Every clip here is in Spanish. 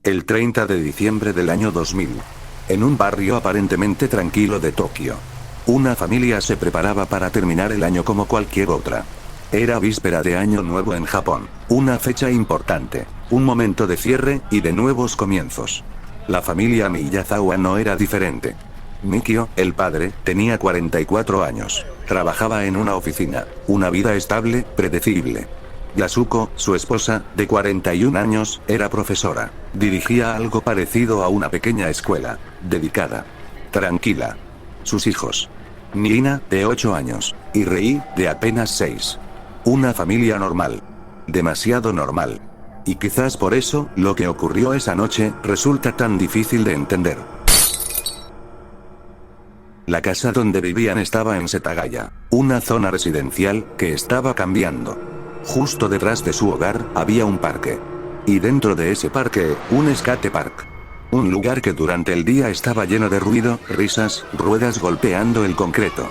El 30 de diciembre del año 2000. En un barrio aparentemente tranquilo de Tokio. Una familia se preparaba para terminar el año como cualquier otra. Era víspera de Año Nuevo en Japón, una fecha importante, un momento de cierre y de nuevos comienzos. La familia Miyazawa no era diferente. Mikio, el padre, tenía 44 años. Trabajaba en una oficina, una vida estable, predecible. Yasuko, su esposa, de 41 años, era profesora. Dirigía algo parecido a una pequeña escuela, dedicada. Tranquila. Sus hijos. Nina, de 8 años, y Rei, de apenas 6. Una familia normal. Demasiado normal. Y quizás por eso, lo que ocurrió esa noche, resulta tan difícil de entender. La casa donde vivían estaba en Setagaya, una zona residencial que estaba cambiando. Justo detrás de su hogar, había un parque. Y dentro de ese parque, un skate park. Un lugar que durante el día estaba lleno de ruido, risas, ruedas golpeando el concreto.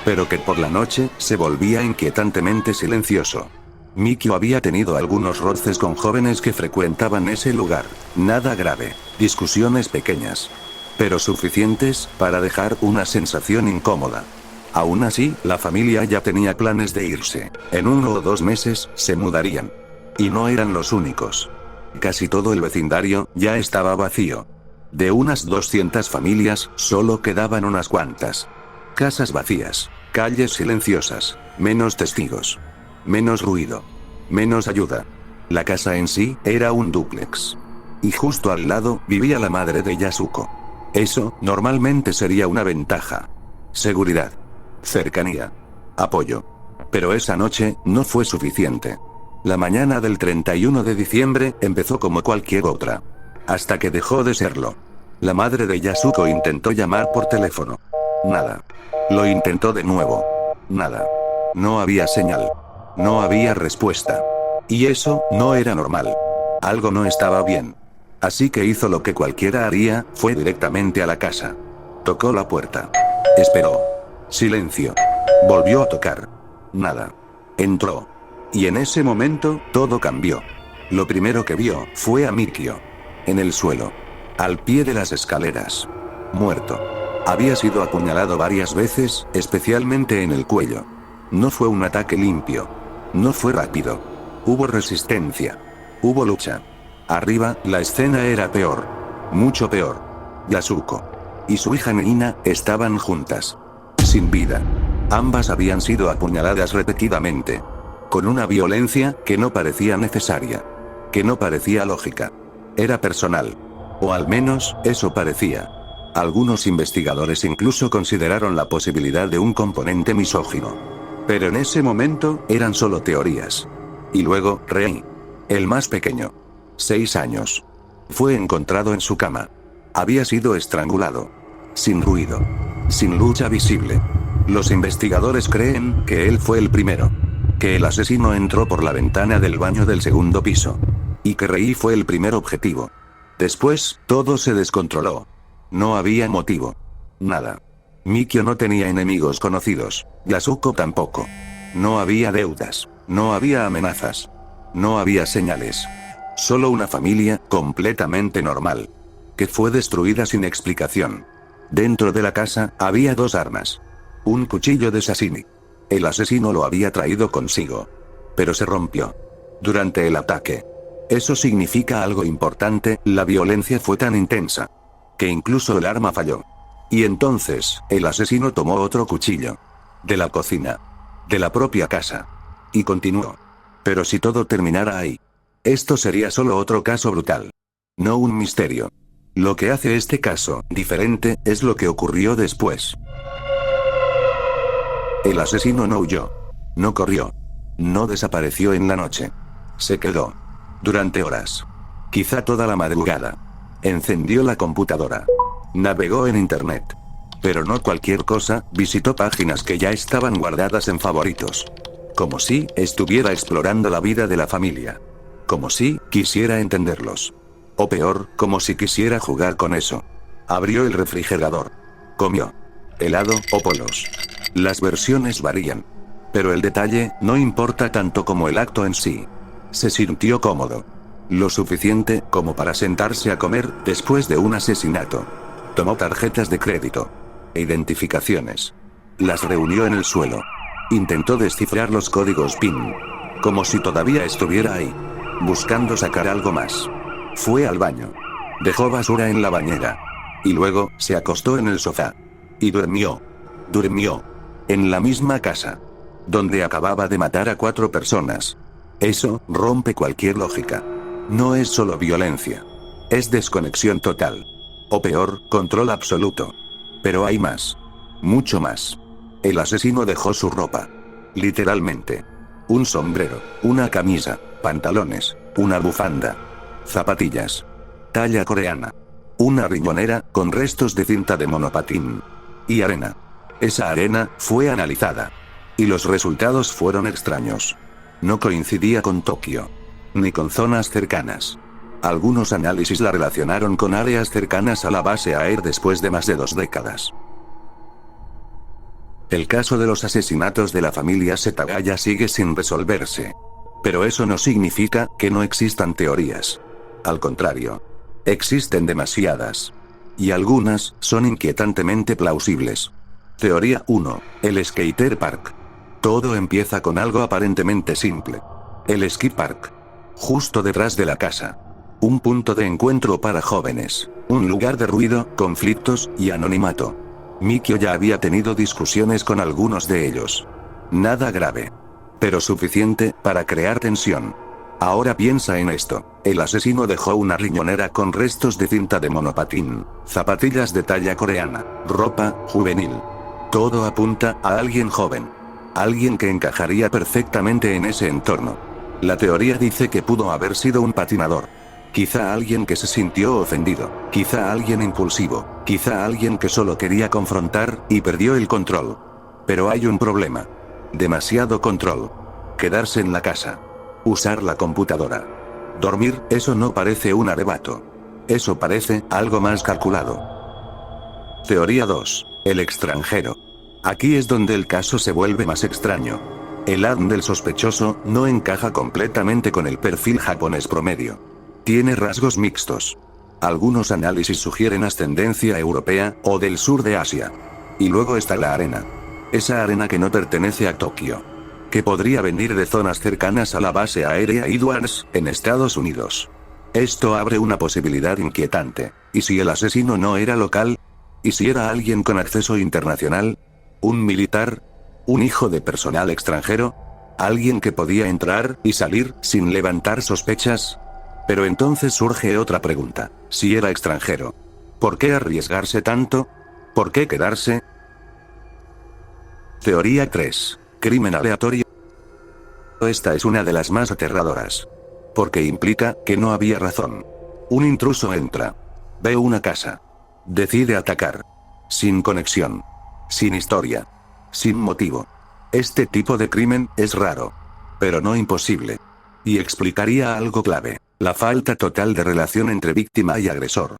Pero que por la noche, se volvía inquietantemente silencioso. Mikio había tenido algunos roces con jóvenes que frecuentaban ese lugar. Nada grave, discusiones pequeñas. Pero suficientes, para dejar una sensación incómoda. Aún así, la familia ya tenía planes de irse. En 1 o 2 meses, se mudarían. Y no eran los únicos. Casi todo el vecindario, ya estaba vacío. De unas 200 familias, solo quedaban unas cuantas. Casas vacías, calles silenciosas, menos testigos. Menos ruido. Menos ayuda. La casa en sí, era un dúplex. Y justo al lado, vivía la madre de Yasuko. Eso, normalmente sería una ventaja. Seguridad. Cercanía. Apoyo. Pero esa noche, no fue suficiente. La mañana del 31 de diciembre, empezó como cualquier otra. Hasta que dejó de serlo. La madre de Yasuko intentó llamar por teléfono. Nada. Lo intentó de nuevo. Nada. No había señal. No había respuesta. Y eso, no era normal. Algo no estaba bien. Así que hizo lo que cualquiera haría, fue directamente a la casa. Tocó la puerta. Esperó. Silencio. Volvió a tocar. Nada. Entró. Y en ese momento, todo cambió. Lo primero que vio, fue a Mikio. En el suelo. Al pie de las escaleras. Muerto. Había sido apuñalado varias veces, especialmente en el cuello. No fue un ataque limpio. No fue rápido. Hubo resistencia. Hubo lucha. Arriba, la escena era peor. Mucho peor. Yasuko y su hija Nina estaban juntas. Sin vida. Ambas habían sido apuñaladas repetidamente. Con una violencia que no parecía necesaria. Que no parecía lógica. Era personal. O al menos, eso parecía. Algunos investigadores incluso consideraron la posibilidad de un componente misógino. Pero en ese momento, eran solo teorías. Y luego, Rei. El más pequeño. 6 años. Fue encontrado en su cama. Había sido estrangulado. Sin ruido. Sin lucha visible. Los investigadores creen que él fue el primero. Que el asesino entró por la ventana del baño del segundo piso. Y que Rei fue el primer objetivo. Después, todo se descontroló. No había motivo. Nada. Mikio no tenía enemigos conocidos. Yasuko tampoco. No había deudas. No había amenazas. No había señales. Solo una familia, completamente normal. Que fue destruida sin explicación. Dentro de la casa, había 2 armas. Un cuchillo de sashimi. El asesino lo había traído consigo. Pero se rompió. Durante el ataque. Eso significa algo importante, la violencia fue tan intensa. Que incluso el arma falló. Y entonces, el asesino tomó otro cuchillo. De la cocina. De la propia casa. Y continuó. Pero si todo terminara ahí. Esto sería solo otro caso brutal. No un misterio. Lo que hace este caso diferente es lo que ocurrió después. El asesino no huyó. No corrió. No desapareció en la noche. Se quedó. Durante horas. Quizá toda la madrugada. Encendió la computadora. Navegó en internet. Pero no cualquier cosa, visitó páginas que ya estaban guardadas en favoritos. Como si estuviera explorando la vida de la familia. Como si quisiera entenderlos. O peor, como si quisiera jugar con eso. Abrió el refrigerador. Comió. Helado o polos. Las versiones varían. Pero el detalle no importa tanto como el acto en sí. Se sintió cómodo. Lo suficiente como para sentarse a comer después de un asesinato. Tomó tarjetas de crédito e identificaciones. Las reunió en el suelo. Intentó descifrar los códigos PIN. Como si todavía estuviera ahí. Buscando sacar algo más. Fue al baño. Dejó basura en la bañera. Y luego, se acostó en el sofá. Y durmió. Durmió. En la misma casa. Donde acababa de matar a 4 personas. Eso rompe cualquier lógica. No es solo violencia. Es desconexión total. O peor, control absoluto. Pero hay más. Mucho más. El asesino dejó su ropa. Literalmente. Un sombrero, una camisa, pantalones, una bufanda, zapatillas. Talla coreana. Una riñonera con restos de cinta de monopatín. Y arena. Esa arena fue analizada. Y los resultados fueron extraños. No coincidía con Tokio. Ni con zonas cercanas. Algunos análisis la relacionaron con áreas cercanas a la base Air después de más de 2 décadas. El caso de los asesinatos de la familia Setagaya sigue sin resolverse. Pero eso no significa que no existan teorías. Al contrario. Existen demasiadas. Y algunas son inquietantemente plausibles. Teoría 1. El skater park. Todo empieza con algo aparentemente simple. El ski park. Justo detrás de la casa. Un punto de encuentro para jóvenes. Un lugar de ruido, conflictos y anonimato. Mikio ya había tenido discusiones con algunos de ellos. Nada grave. Pero suficiente para crear tensión. Ahora piensa en esto. El asesino dejó una riñonera con restos de cinta de monopatín, zapatillas de talla coreana, ropa juvenil. Todo apunta a alguien joven. Alguien que encajaría perfectamente en ese entorno. La teoría dice que pudo haber sido un patinador. Quizá alguien que se sintió ofendido, quizá alguien impulsivo, quizá alguien que solo quería confrontar y perdió el control. Pero hay un problema. Demasiado control. Quedarse en la casa. Usar la computadora. Dormir, eso no parece un arrebato. Eso parece algo más calculado. Teoría 2. El extranjero. Aquí es donde el caso se vuelve más extraño. El ADN del sospechoso no encaja completamente con el perfil japonés promedio. Tiene rasgos mixtos. Algunos análisis sugieren ascendencia europea o del sur de Asia. Y luego está la arena. Esa arena que no pertenece a Tokio. Que podría venir de zonas cercanas a la base aérea Edwards, en Estados Unidos. Esto abre una posibilidad inquietante. ¿Y si el asesino no era local? ¿Y si era alguien con acceso internacional? ¿Un militar? ¿Un hijo de personal extranjero? ¿Alguien que podía entrar y salir sin levantar sospechas? Pero entonces surge otra pregunta. Si era extranjero, ¿por qué arriesgarse tanto? ¿Por qué quedarse? Teoría 3. Crimen aleatorio. Esta es una de las más aterradoras. Porque implica que no había razón. Un intruso entra. Ve una casa. Decide atacar. Sin conexión. Sin historia. Sin motivo. Este tipo de crimen es raro. Pero no imposible. Y explicaría algo clave. La falta total de relación entre víctima y agresor.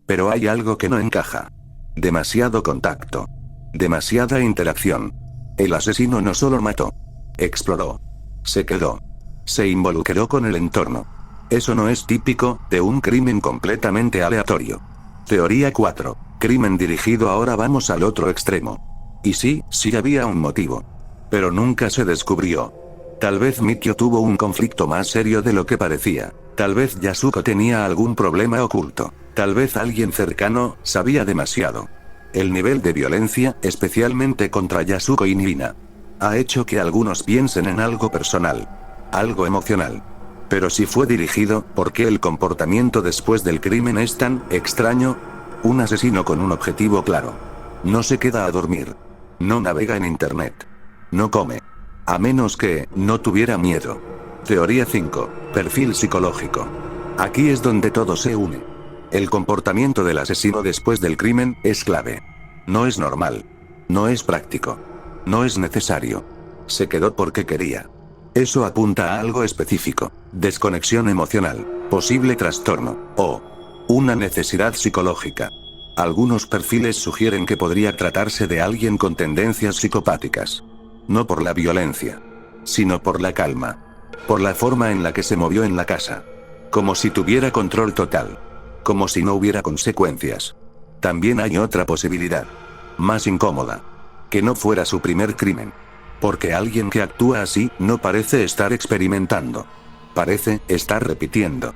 Pero hay algo que no encaja. Demasiado contacto. Demasiada interacción. El asesino no solo mató. Exploró. Se quedó. Se involucró con el entorno. Eso no es típico de un crimen completamente aleatorio. Teoría 4. Crimen dirigido. Ahora vamos al otro extremo. Y sí había un motivo. Pero nunca se descubrió. Tal vez Mikio tuvo un conflicto más serio de lo que parecía. Tal vez Yasuko tenía algún problema oculto. Tal vez alguien cercano sabía demasiado. El nivel de violencia, especialmente contra Yasuko y Nina, ha hecho que algunos piensen en algo personal. Algo emocional. Pero si fue dirigido, ¿por qué el comportamiento después del crimen es tan extraño? Un asesino con un objetivo claro. No se queda a dormir. No navega en internet. No come. A menos que no tuviera miedo. Teoría 5. Perfil psicológico. Aquí es donde todo se une. El comportamiento del asesino después del crimen es clave. No es normal. No es práctico. No es necesario. Se quedó porque quería. Eso apunta a algo específico. Desconexión emocional, posible trastorno, o una necesidad psicológica. Algunos perfiles sugieren que podría tratarse de alguien con tendencias psicopáticas. No por la violencia, sino por la calma. Por la forma en la que se movió en la casa. Como si tuviera control total. Como si no hubiera consecuencias. También hay otra posibilidad. Más incómoda. Que no fuera su primer crimen. Porque alguien que actúa así no parece estar experimentando. Parece estar repitiendo.